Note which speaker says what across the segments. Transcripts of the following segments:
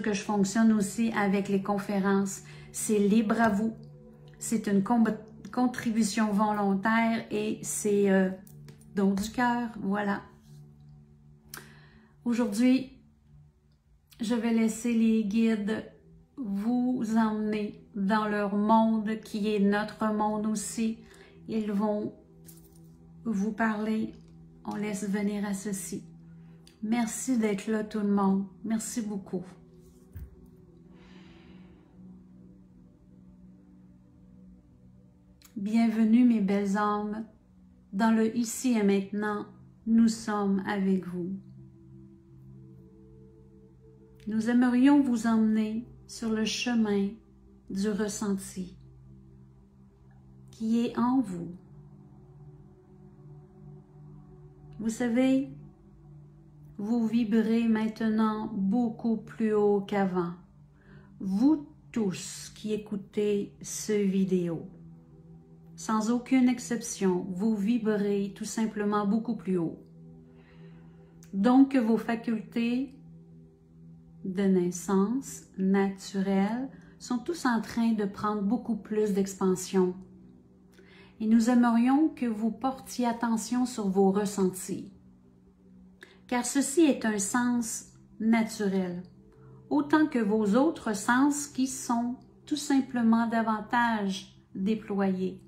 Speaker 1: que je fonctionne aussi avec les conférences. C'est libre à vous. C'est une contribution volontaire et c'est don du cœur. Voilà. Aujourd'hui, je vais laisser les guides vous emmener dans leur monde qui est notre monde aussi. Ils vont vous parler. On laisse venir à ceci. Merci d'être là tout le monde. Merci beaucoup. Bienvenue mes belles âmes. Dans le ici et maintenant, nous sommes avec vous. Nous aimerions vous emmener sur le chemin du ressenti qui est en vous. Vous savez, vous vibrez maintenant beaucoup plus haut qu'avant. Vous tous qui écoutez cette vidéo, sans aucune exception, vous vibrez tout simplement beaucoup plus haut. Donc, vos facultés de naissance naturelle sont tous en train de prendre beaucoup plus d'expansion. Et nous aimerions que vous portiez attention sur vos ressentis. Car ceci est un sens naturel, autant que vos autres sens qui sont tout simplement davantage déployés,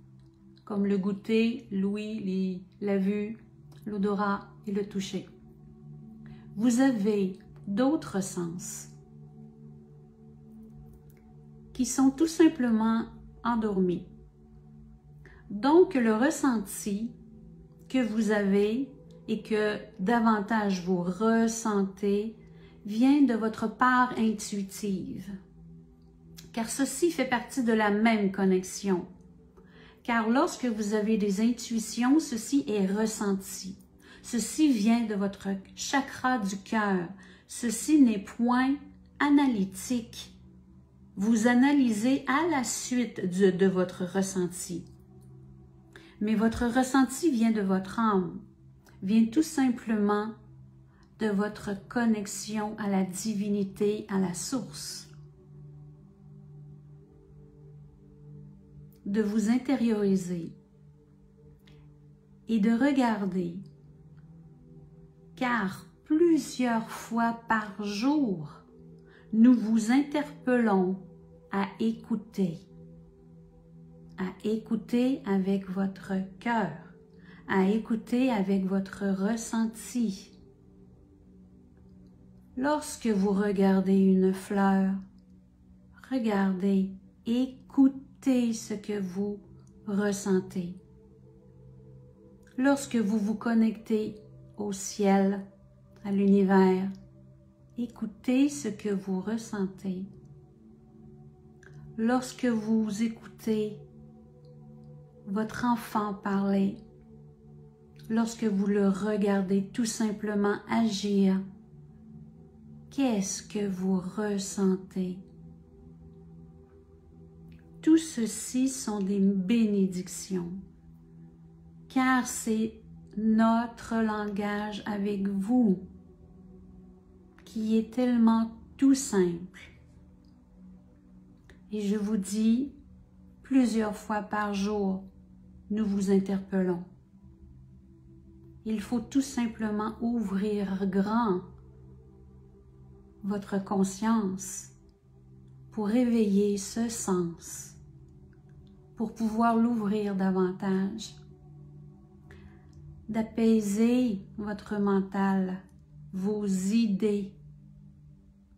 Speaker 1: comme le goûter, l'ouïe, la vue, l'odorat et le toucher. Vous avez d'autres sens qui sont tout simplement endormis. Donc, le ressenti que vous avez et que davantage vous ressentez vient de votre part intuitive. Car ceci fait partie de la même connexion. Car lorsque vous avez des intuitions, ceci est ressenti. Ceci vient de votre chakra du cœur. Ceci n'est point analytique. Vous analysez à la suite de votre ressenti. Mais votre ressenti vient de votre âme, vient tout simplement de votre connexion à la divinité, à la source. De vous intérioriser et de regarder, car plusieurs fois par jour, nous vous interpellons à écouter avec votre cœur, à écouter avec votre ressenti. Lorsque vous regardez une fleur, regardez, écoutez ce que vous ressentez. Lorsque vous vous connectez au ciel, à l'univers, écoutez ce que vous ressentez. Lorsque vous écoutez votre enfant parler, lorsque vous le regardez tout simplement agir, qu'est-ce que vous ressentez? Tout ceci sont des bénédictions, car c'est notre langage avec vous qui est tellement tout simple. Et je vous dis, plusieurs fois par jour, nous vous interpellons. Il faut tout simplement ouvrir grand votre conscience pour éveiller ce sens, pour pouvoir l'ouvrir davantage, d'apaiser votre mental, vos idées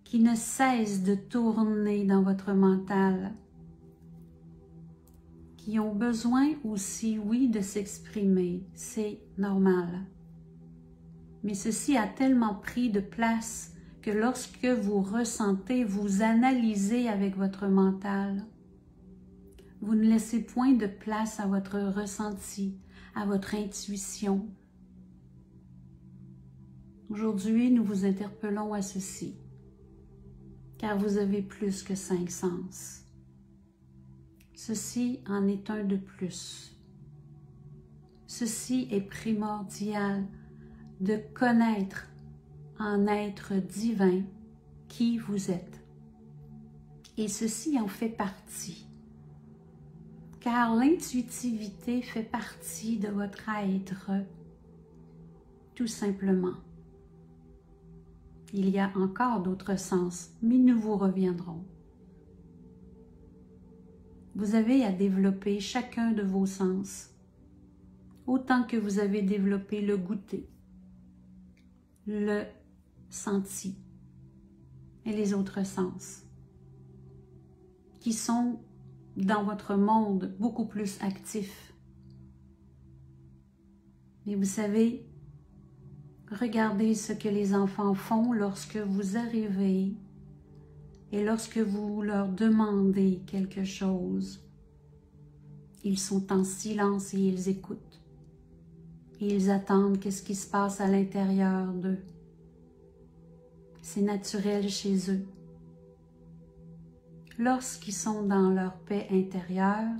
Speaker 1: qui ne cessent de tourner dans votre mental, qui ont besoin aussi, oui, de s'exprimer, c'est normal. Mais ceci a tellement pris de place que lorsque vous ressentez, vous analysez avec votre mental. Vous ne laissez point de place à votre ressenti, à votre intuition. Aujourd'hui, nous vous interpellons à ceci, car vous avez plus que 5 sens. Ceci en est un de plus. Ceci est primordial de connaître en être divin qui vous êtes. Et ceci en fait partie. Car l'intuitivité fait partie de votre être, tout simplement. Il y a encore d'autres sens, mais nous vous reviendrons. Vous avez à développer chacun de vos sens, autant que vous avez développé le goûter, le senti et les autres sens, qui sont dans votre monde beaucoup plus actifs. Mais vous savez, regardez ce que les enfants font lorsque vous arrivez et lorsque vous leur demandez quelque chose. Ils sont en silence et ils écoutent. Et ils attendent qu'est-ce qui se passe à l'intérieur d'eux. C'est naturel chez eux. Lorsqu'ils sont dans leur paix intérieure,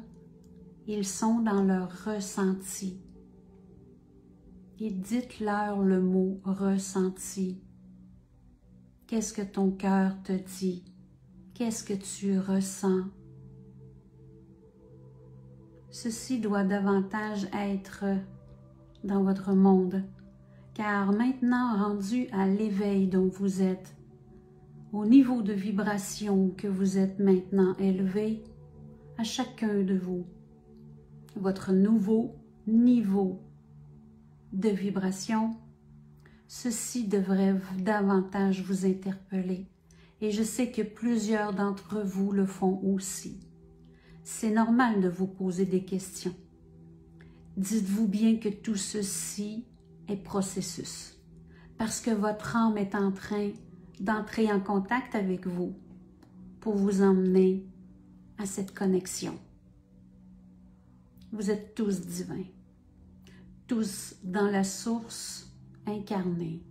Speaker 1: ils sont dans leur ressenti. Et dites-leur le mot ressenti. Qu'est-ce que ton cœur te dit? Qu'est-ce que tu ressens? Ceci doit davantage être dans votre monde, car maintenant rendu à l'éveil dont vous êtes, au niveau de vibration que vous êtes maintenant élevé, à chacun de vous, votre nouveau niveau de vibration, ceci devrait davantage vous interpeller. Et je sais que plusieurs d'entre vous le font aussi. C'est normal de vous poser des questions. Dites-vous bien que tout ceci est processus, parce que votre âme est en train d'entrer en contact avec vous pour vous emmener à cette connexion. Vous êtes tous divins, tous dans la source incarnée.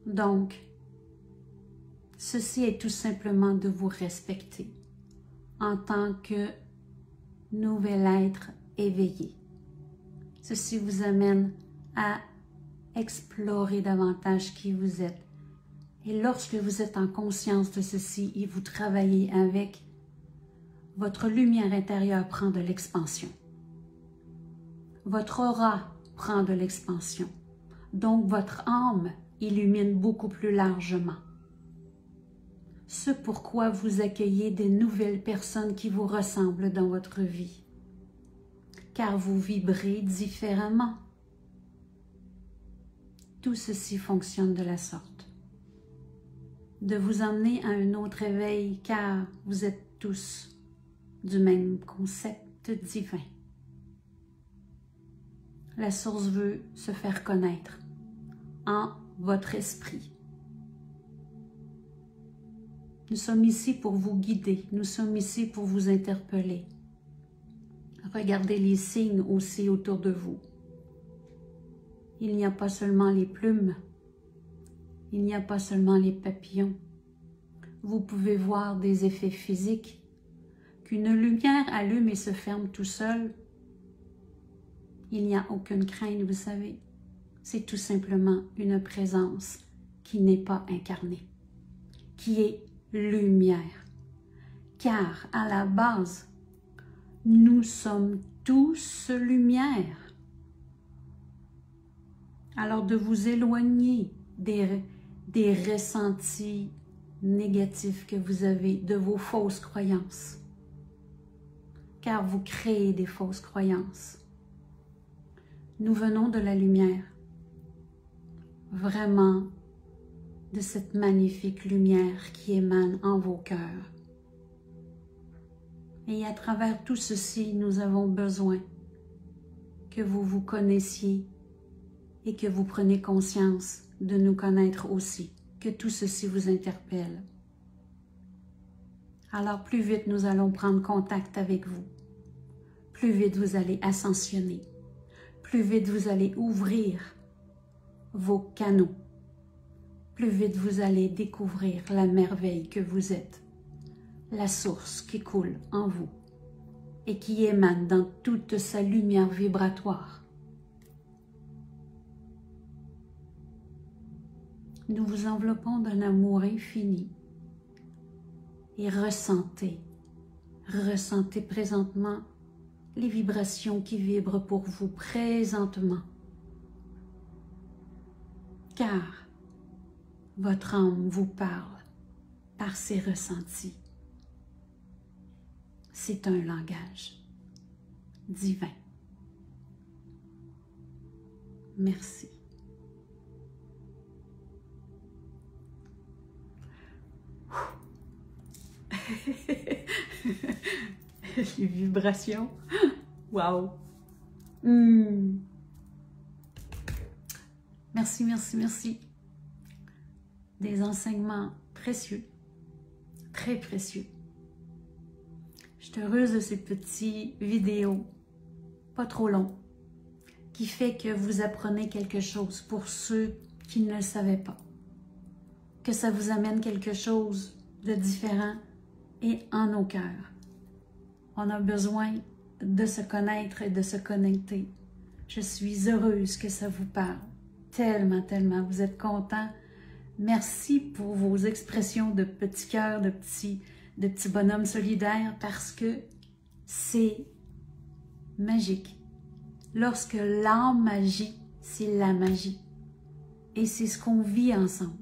Speaker 1: Donc, ceci est tout simplement de vous respecter en tant que nouvel être éveillé. Ceci vous amène à explorer davantage qui vous êtes. Et lorsque vous êtes en conscience de ceci et vous travaillez avec, votre lumière intérieure prend de l'expansion. Votre aura prend de l'expansion. Donc votre âme illumine beaucoup plus largement. Ce pourquoi vous accueillez des nouvelles personnes qui vous ressemblent dans votre vie. Car vous vibrez différemment. Tout ceci fonctionne de la sorte. De vous emmener à un autre éveil, car vous êtes tous du même concept divin. La source veut se faire connaître en votre esprit. Nous sommes ici pour vous guider, nous sommes ici pour vous interpeller. Regardez les signes aussi autour de vous. Il n'y a pas seulement les plumes, il n'y a pas seulement les papillons. Vous pouvez voir des effets physiques, qu'une lumière allume et se ferme tout seul. Il n'y a aucune crainte, vous savez. C'est tout simplement une présence qui n'est pas incarnée, qui est lumière. Car à la base, nous sommes tous lumière. Alors de vous éloigner des ressentis négatifs que vous avez, de vos fausses croyances. Car vous créez des fausses croyances. Nous venons de la lumière. Vraiment de cette magnifique lumière qui émane en vos cœurs. Et à travers tout ceci, nous avons besoin que vous vous connaissiez et que vous preniez conscience de nous connaître aussi, que tout ceci vous interpelle. Alors plus vite nous allons prendre contact avec vous, plus vite vous allez ascensionner, plus vite vous allez ouvrir vos canaux, plus vite vous allez découvrir la merveille que vous êtes, la source qui coule en vous et qui émane dans toute sa lumière vibratoire. Nous vous enveloppons d'un amour infini et ressentez présentement les vibrations qui vibrent pour vous présentement. Car votre âme vous parle par ses ressentis. C'est un langage divin. Merci. Les vibrations. Wow. Merci, merci, merci. Des enseignements précieux, très précieux. Je suis heureuse de ces petits vidéos, pas trop longs, qui fait que vous apprenez quelque chose pour ceux qui ne le savaient pas. Que ça vous amène quelque chose de différent et en nos cœurs. On a besoin de se connaître et de se connecter. Je suis heureuse que ça vous parle. Tellement, tellement. Vous êtes contents. Merci pour vos expressions de petits cœurs, de petits bonhommes solidaires, parce que c'est magique. Lorsque l'âme agit, c'est la magie. Et c'est ce qu'on vit ensemble.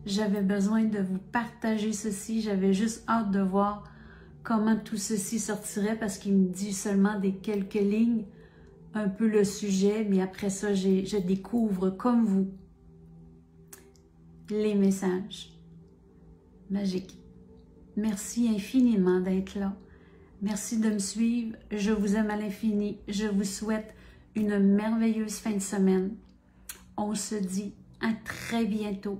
Speaker 1: J'avais besoin de vous partager ceci. J'avais juste hâte de voir comment tout ceci sortirait, parce qu'il me dit seulement des quelques lignes, un peu le sujet, mais après ça, je découvre comme vous les messages magiques. Merci infiniment d'être là. Merci de me suivre. Je vous aime à l'infini. Je vous souhaite une merveilleuse fin de semaine. On se dit à très bientôt.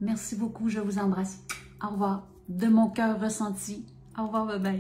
Speaker 1: Merci beaucoup. Je vous embrasse. Au revoir. De mon cœur ressenti. Au revoir, bye bye.